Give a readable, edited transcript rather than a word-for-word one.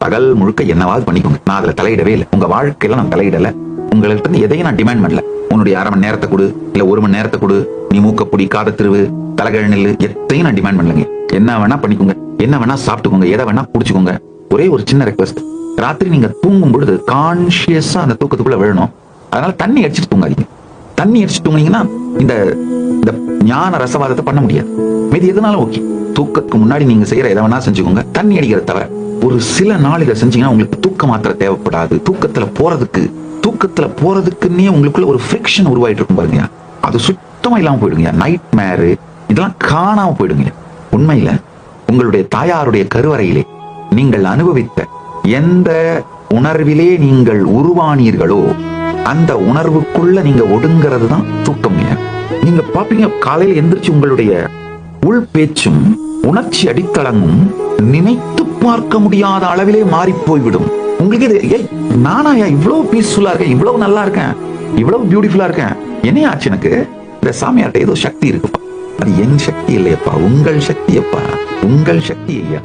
பகல் முழுக்க என்னவாவது பண்ணிக்கோங்க, நான் அதுல தலையிடவே இல்லை. உங்க வாழ்க்கையில நான் தலையிடல. உங்கள்கிட்ட இருந்து எதையும் நான் டிமாண்ட் பண்ணல. உன்னுடைய 1/2 மணி நேரத்தை கொடு, இல்ல 1 மணி நேரத்தை கொடு, நீ மூக்கப்புடி காத திருவு தலைகழ நெல்லு, எத்தையும் நான் டிமாண்ட் பண்ணலங்க. என்ன வேணா பண்ணிக்கோங்க, என்ன வேணா சாப்பிட்டுக்கோங்க, எதை வேணா குடிச்சுக்கோங்க. ஒரே ஒரு சின்ன ரெக்வஸ்ட், ராத்திரி நீங்க தூங்கும் பொழுது கான்சியஸா அந்த தூக்கத்துக்குள்ள விழணும். அதனால தண்ணி அடிச்சுட்டு தூங்காதீங்க. தண்ணி அடிச்சுட்டு தூங்குனீங்கன்னா இந்த ஞான ரசவாதத்தை பண்ண முடியாது. மீதி எதுனாலும் ஓகே, தூக்கத்துக்கு முன்னாடி நீங்க செய்யற எதை வேணா செஞ்சுக்கோங்க, தண்ணி அடிக்கிறத தவிர. ஒரு சில நாள் இதை செஞ்சீங்கன்னா உங்களுக்கு தூக்க மாத்திரை தேவைப்படாது. தூக்கத்துல போறதுக்குன்னே உங்களுக்குள்ள ஒரு ஃபிரிக்ஷன் உருவாயிட்டு இருக்கும் பாருங்க, அது சுத்தமா இல்லாம போயிடுங்க. நைட் மேரு இதெல்லாம் காணாம போயிடுங்க. உண்மையில உங்களுடைய தாயாருடைய கருவறையிலே நீங்கள் அனுபவித்த எந்த உணர்விலே நீங்கள் உருவானீர்களோ அந்த உணர்வுக்குள்ள நீங்க ஒடுங்கிறது தான் தூக்கம். நீங்க பாப்பீங்க, காலையில் எந்திரிச்சு உங்களுடைய உள் பேச்சும் உணர்ச்சி அடித்தளமும் நினைத்து பார்க்க முடியாத அளவிலே மாறி போய்விடும். உங்களுக்கு நானாயா இவ்வளவு பீஸ்ஃபுல்லா இருக்கேன், இவ்வளவு நல்லா இருக்கேன், இவ்வளவு பியூட்டிஃபுல்லா இருக்கேன், என்ன ஆச்சு எனக்கு? இந்த சாமியார்ட்ட ஏதோ சக்தி இருக்குப்பா. அது என் சக்தி இல்லையப்பா, உங்கள் சக்தி அப்பா, உங்கள் சக்தி ஐயா.